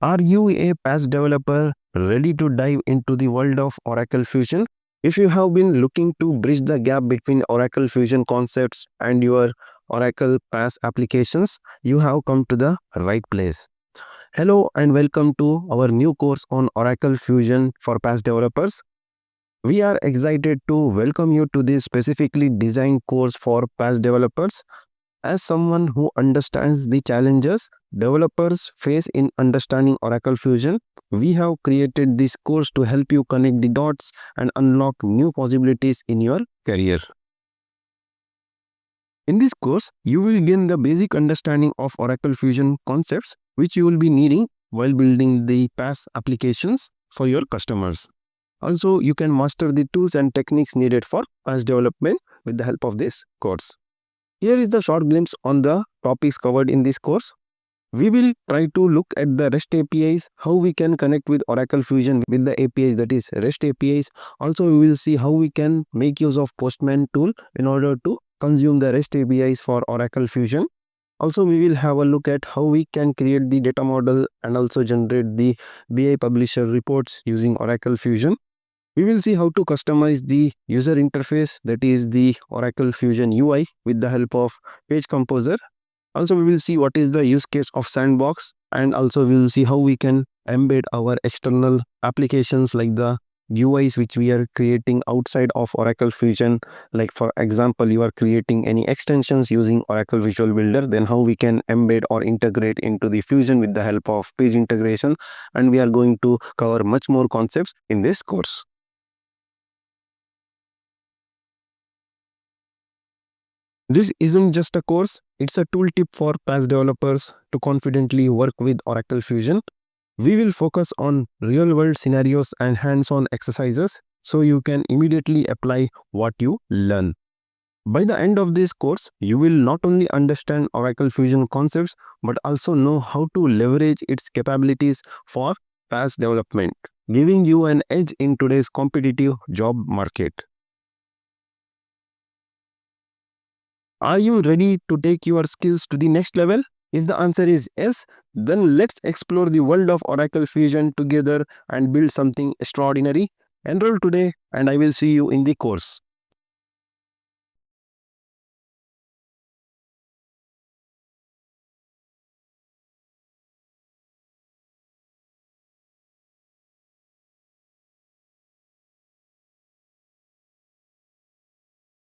Are you a PaaS developer ready to dive into the world of Oracle Fusion? If you have been looking to bridge the gap between Oracle Fusion concepts and your Oracle PaaS applications, you have come to the right place. Hello and welcome to our new course on Oracle Fusion for PaaS developers. We are excited to welcome you to this specifically designed course for PaaS developers. As someone who understands the challenges developers face in understanding Oracle Fusion, we have created this course to help you connect the dots and unlock new possibilities in your career. In this course, you will gain the basic understanding of Oracle Fusion concepts which you will be needing while building the PaaS applications for your customers. Also, you can master the tools and techniques needed for PaaS development with the help of this course. Here is the short glimpse on the topics covered in this course. We will try to look at the REST APIs, how we can connect with Oracle Fusion with the APIs, that is REST APIs. Also, we will see how we can make use of Postman tool in order to consume the REST APIs for Oracle Fusion. Also, we will have a look at how we can create the data model and also generate the BI publisher reports using Oracle Fusion. We will see how to customize the user interface, that is the Oracle Fusion UI, with the help of Page Composer. Also, we will see what is the use case of Sandbox, and also we will see how we can embed our external applications like the UIs which we are creating outside of Oracle Fusion. Like for example, you are creating any extensions using Oracle Visual Builder, then how we can embed or integrate into the Fusion with the help of page integration. And we are going to cover much more concepts in this course. This isn't just a course, it's a tooltip for PaaS developers to confidently work with Oracle Fusion. We will focus on real-world scenarios and hands-on exercises so you can immediately apply what you learn. By the end of this course, you will not only understand Oracle Fusion concepts but also know how to leverage its capabilities for PaaS development, giving you an edge in today's competitive job market. Are you ready to take your skills to the next level? If the answer is yes, then let's explore the world of Oracle Fusion together and build something extraordinary. Enroll today and I will see you in the course.